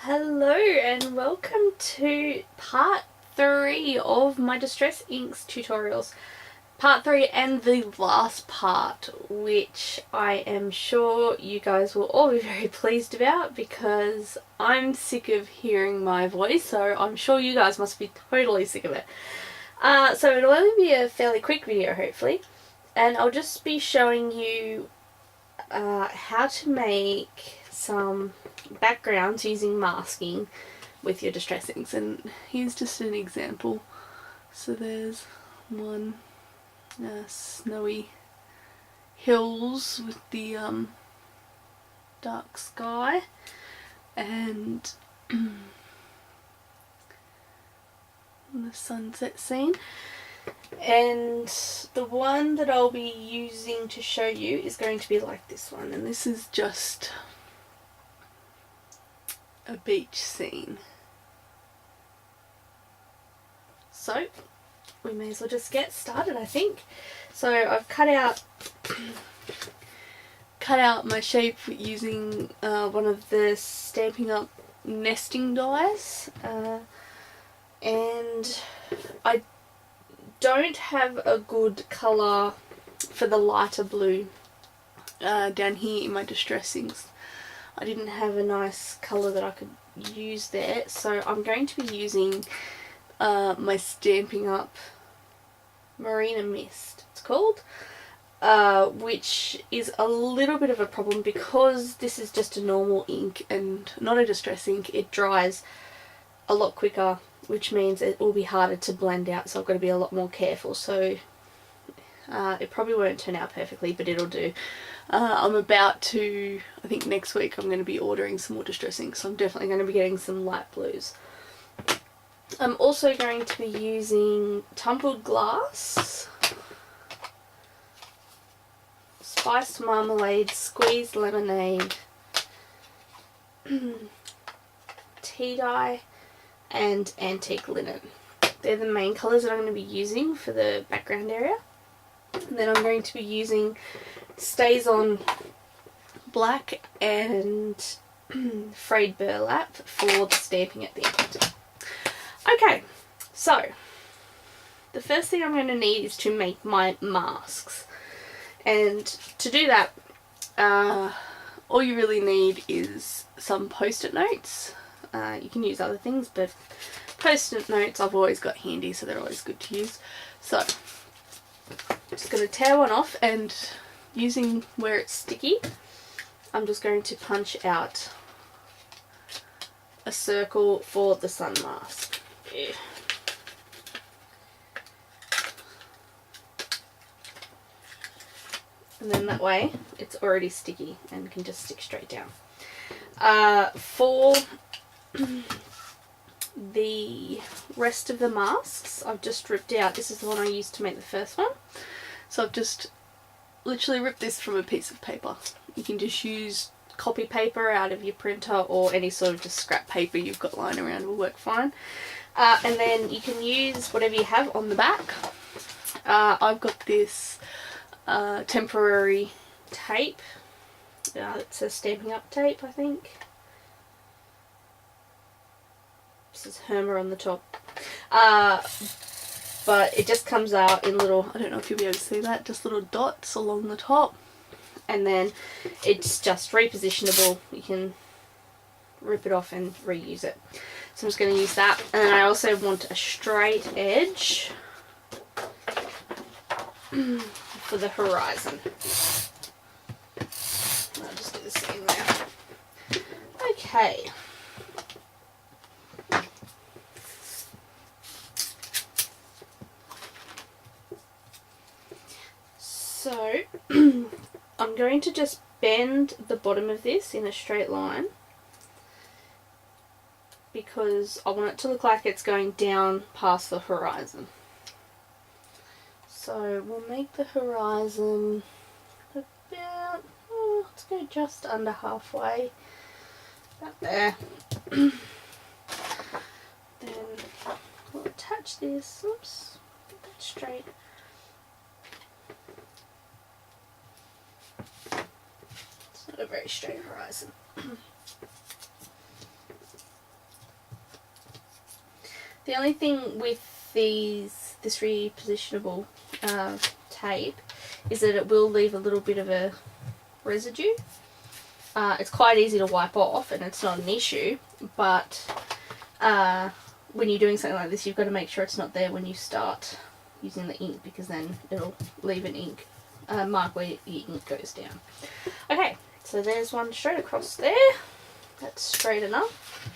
Hello and welcome to part 3 of my Distress Inks tutorials. Part 3 and the last part, which I am sure you guys will all be very pleased about because I'm sick of hearing my voice, so I'm sure you guys must be totally sick of it. So it'll only be a fairly quick video hopefully, and I'll just be showing you how to make some backgrounds using masking with your Distress Inks, and here's just an example. So there's one snowy hills with the dark sky and the sunset scene. And the one that I'll be using to show you is going to be like this one, and this is just a beach scene. So we may as well just get started, I think. So I've cut out my shape using one of the Stampin' Up nesting dies, and I don't have a good colour for the lighter blue down here in my Distress Inks. I didn't have a nice colour that I could use there, so I'm going to be using my Stampin' Up Marina Mist, it's called, which is a little bit of a problem because this is just a normal ink and not a Distress Ink. It dries a lot quicker, which means it will be harder to blend out, so I've got to be a lot more careful. So it probably won't turn out perfectly, but it'll do. I'm about to, I think next week I'm going to be ordering some more Distress Inks, so I'm definitely going to be getting some light blues. I'm also going to be using Tumbled Glass, Spiced Marmalade, Squeezed Lemonade, Tea Dye, and Antique Linen. They're the main colours that I'm going to be using for the background area. And then I'm going to be using StazOn Black and Frayed Burlap for the stamping at the end. Okay, so the first thing I'm going to need is to make my masks. And to do that, all you really need is some post-it notes. You can use other things, but post-it notes I've always got handy, so they're always good to use. So I'm just going to tear one off, and using where it's sticky, I'm just going to punch out a circle for the sun mask. Yeah. And then that way it's already sticky and can just stick straight down. For the rest of the masks, I've just ripped out, this is the one I used to make the first one, so I've just literally ripped this from a piece of paper. You can just use copy paper out of your printer, or any sort of just scrap paper you've got lying around will work fine. And then you can use whatever you have on the back. I've got this temporary tape. It's a Stampin' Up tape, I think. This is Herma on the top. But it just comes out in little, I don't know if you'll be able to see that, just little dots along the top. And then it's just repositionable. You can rip it off and reuse it. So I'm just going to use that. And then I also want a straight edge for the horizon. I'll just do the same there. Okay. So I'm going to just bend the bottom of this in a straight line because I want it to look like it's going down past the horizon. So we'll make the horizon about, let's go just under halfway, about there. Then we'll attach this, oops, get that straight. It's not a very straight horizon. The only thing with this repositionable tape is that it will leave a little bit of a residue. It's quite easy to wipe off and it's not an issue, but when you're doing something like this, you've got to make sure it's not there when you start using the ink, because then it'll leave an ink mark where the ink goes down. Okay, so there's one straight across there. That's straight enough.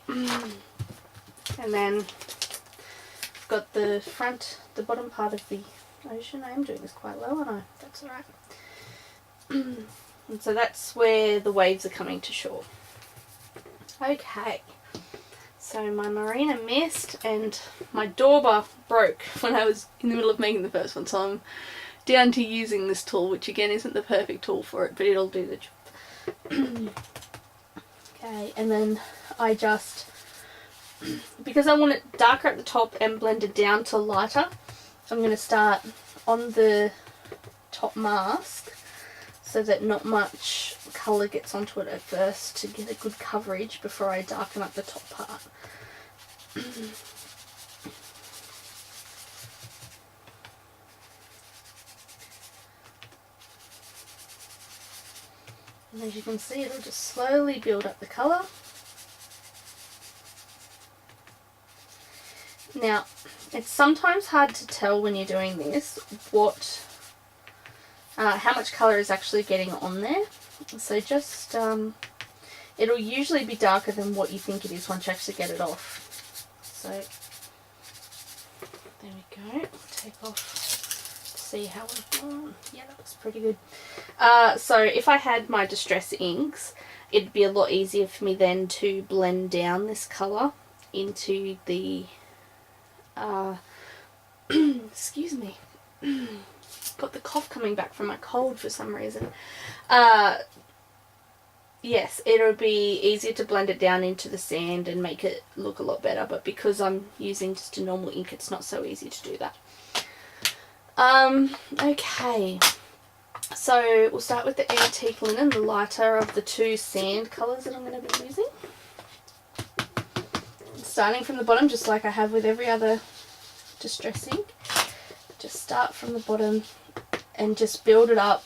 And then I've got the bottom part of the ocean. I am doing this quite low, and that's alright. And so that's where the waves are coming to shore. Okay, so my Marina mist and my Dauber broke when I was in the middle of making the first one, so I'm down to using this tool, which again isn't the perfect tool for it, but it'll do the job. Okay, and then I just, because I want it darker at the top and blended down to lighter, I'm going to start on the top mask so that not much colour gets onto it at first to get a good coverage before I darken up the top part. And as you can see, it'll just slowly build up the colour. Now, it's sometimes hard to tell when you're doing this how much colour is actually getting on there. So just, it'll usually be darker than what you think it is once you actually get it off. So, there we go. Take off. See how we've gone. Yeah, that looks pretty good. So if I had my Distress inks, it'd be a lot easier for me then to blend down this colour into the excuse me, got the cough coming back from my cold for some reason. Yes, it'll be easier to blend it down into the sand and make it look a lot better, but because I'm using just a normal ink, it's not so easy to do that. Okay, so we'll start with the Antique Linen, the lighter of the two sand colours that I'm going to be using. Starting from the bottom, just like I have with every other Distress ink. Just start from the bottom and just build it up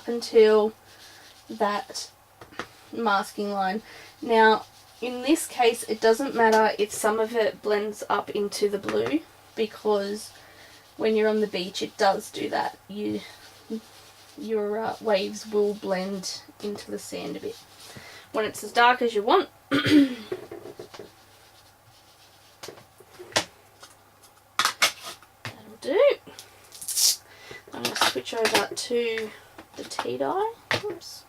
until that masking line. Now, in this case, it doesn't matter if some of it blends up into the blue, because when you're on the beach, it does do that. Your waves will blend into the sand a bit. When it's as dark as you want, that'll do. I'm going to switch over to the tea dye. Oops.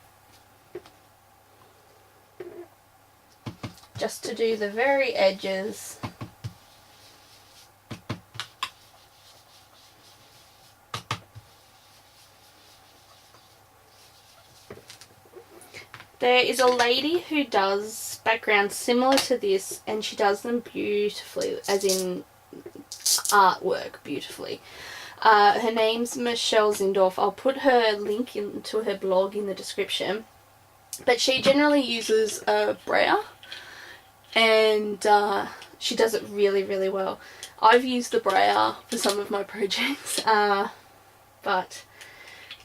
Just to do the very edges. There is a lady who does backgrounds similar to this, and she does them beautifully, as in artwork beautifully. Her name's Michelle Zindorf. I'll put her link into her blog in the description. But she generally uses a brayer, and she does it really, really well. I've used the brayer for some of my projects, but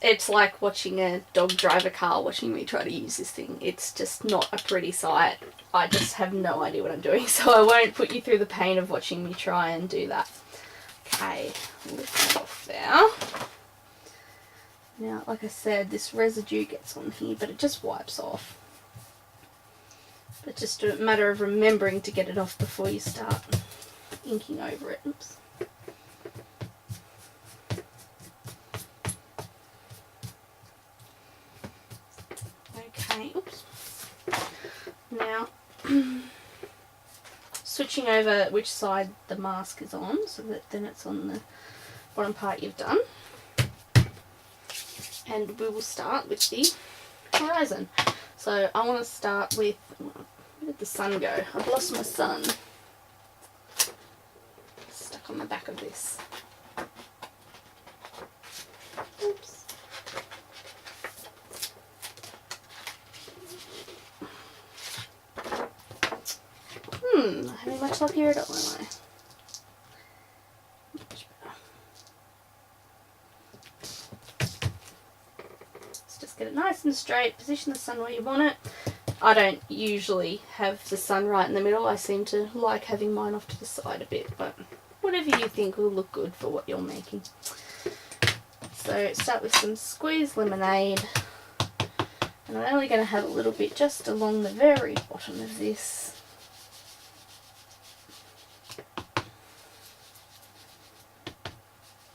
it's like watching a dog drive a car, watching me try to use this thing. It's just not a pretty sight. I just have no idea what I'm doing, so I won't put you through the pain of watching me try and do that. Okay, lift that off there. Now, like I said, this residue gets on here, but it just wipes off. But it's just a matter of remembering to get it off before you start inking over it. Oops. Okay, oops. Now, switching over which side the mask is on, so that then it's on the bottom part you've done. And we will start with the horizon. So I want to start with, where did the sun go? I've lost my sun. It's stuck on the back of this. Oops. I'm having much luck here at all, am I? Much better. Let's just get it nice and straight. Position the sun where you want it. I don't usually have the sun right in the middle. I seem to like having mine off to the side a bit, but whatever you think will look good for what you're making. So start with some squeezed lemonade. And I'm only going to have a little bit just along the very bottom of this.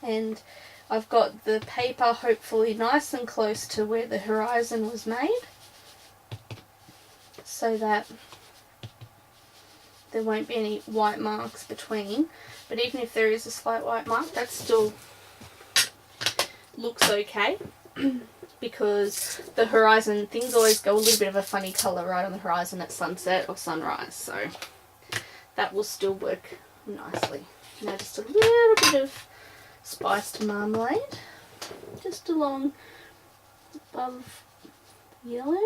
And I've got the paper hopefully nice and close to where the horizon was made, so that there won't be any white marks between. But even if there is a slight white mark, that still looks okay. Because the horizon, things always go a little bit of a funny colour right on the horizon at sunset or sunrise, so that will still work nicely. Now just a little bit of spiced marmalade, just along above yellow.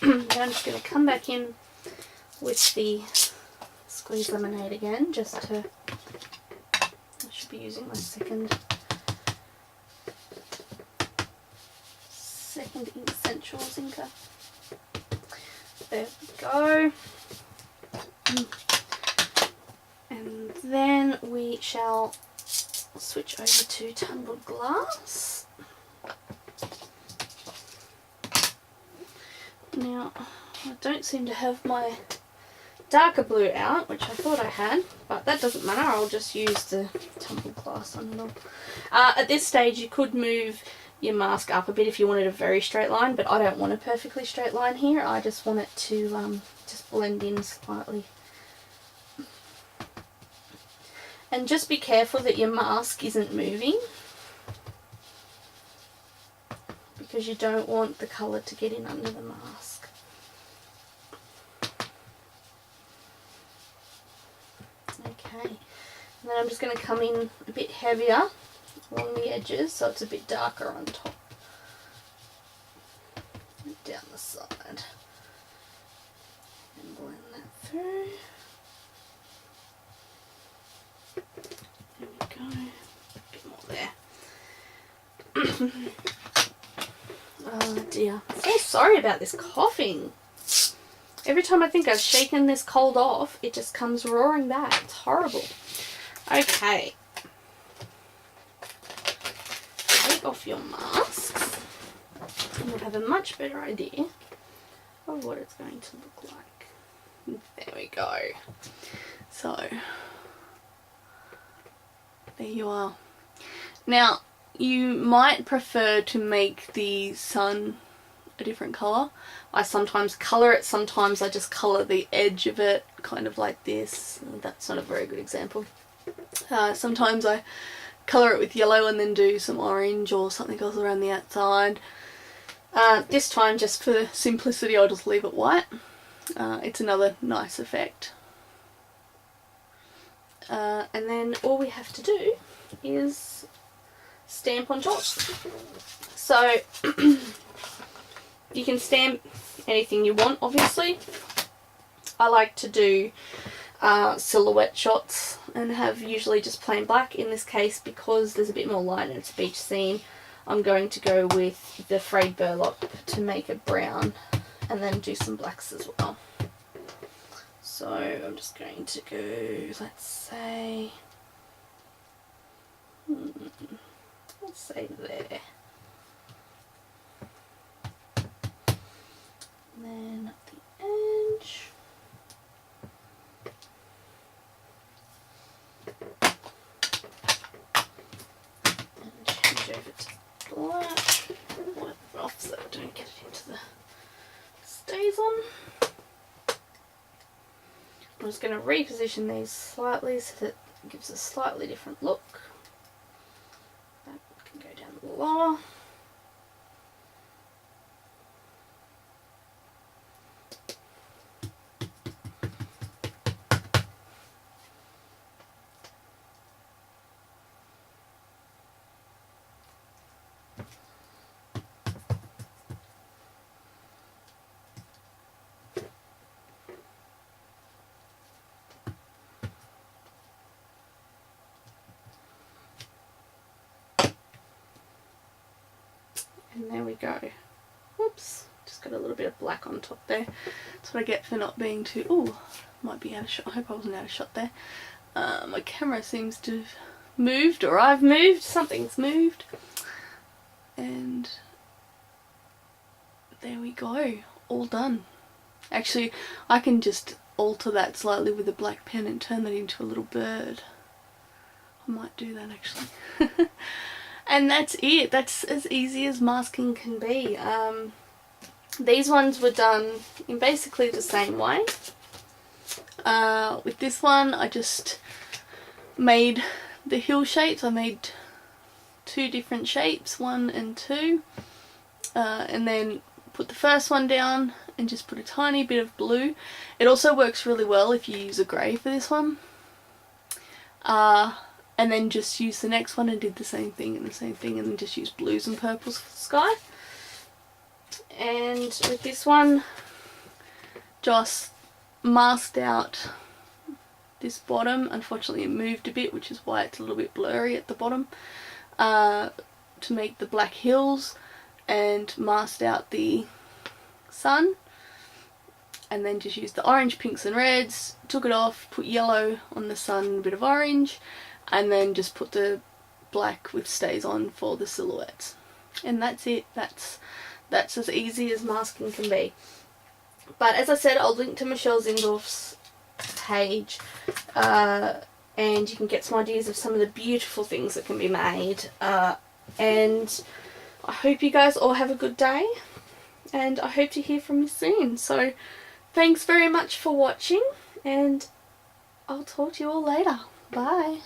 Now I'm just going to come back in with the squeezed lemonade again, just to, I should be using my second Ink Essentials inker. There we go. And then we shall switch over to tumbled glass. Now, I don't seem to have my darker blue out, which I thought I had, but that doesn't matter. I'll just use the tumbled glass on it all. At this stage, you could move your mask up a bit if you wanted a very straight line, but I don't want a perfectly straight line here. I just want it to just blend in slightly. And just be careful that your mask isn't moving, because you don't want the colour to get in under the mask. Okay, and then I'm just going to come in a bit heavier along the edges so it's a bit darker on top and down the side, and blend that through. There we go, a bit more there. Oh dear, I'm so sorry about this coughing. Every time I think I've shaken this cold off, it just comes roaring back. It's horrible. Okay. Take off your masks and you'll have a much better idea of what it's going to look like. There we go. So, there you are. Now, you might prefer to make the sun a different colour. I sometimes colour it, sometimes I just colour the edge of it, kind of like this. That's not a very good example. Sometimes I colour it with yellow and then do some orange or something else around the outside. This time, just for simplicity, I'll just leave it white. It's another nice effect. And then all we have to do is stamp on top. So you can stamp anything you want, obviously. I like to do silhouette shots and have usually just plain black. In this case, because there's a bit more light and it's a beach scene, I'm going to go with the frayed burlap to make it brown and then do some blacks as well. So I'm just going to go, let's say there. And then at the edge. And change over to black. Wipe it off so I don't get it into the stays on. I'm just going to reposition these slightly so that it gives a slightly different look. That can go down lower. And there we go. Whoops, just got a little bit of black on top there. That's what I get for not being too, ooh, might be out of shot. I hope I wasn't out of shot there. My camera seems to have moved, or I've moved, something's moved. And there we go, all done. Actually, I can just alter that slightly with a black pen and turn that into a little bird. I might do that actually. And that's it. That's as easy as masking can be. These ones were done in basically the same way. With this one I just made the hill shapes. I made 2 different shapes, 1 and 2, and then put the first one down and just put a tiny bit of blue. It also works really well if you use a grey for this one. And then just use the next one and did the same thing and the same thing, and then just use blues and purples for the sky. And with this one, just masked out this bottom. Unfortunately it moved a bit, which is why it's a little bit blurry at the bottom, to make the black hills, and masked out the sun, and then just used the orange, pinks and reds, took it off, put yellow on the sun, a bit of orange, and then just put the black with stays on for the silhouettes. And that's it. That's as easy as masking can be. But as I said, I'll link to Michelle Zindorf's page, and you can get some ideas of some of the beautiful things that can be made. And I hope you guys all have a good day, and I hope to hear from you soon. So thanks very much for watching, and I'll talk to you all later. Bye.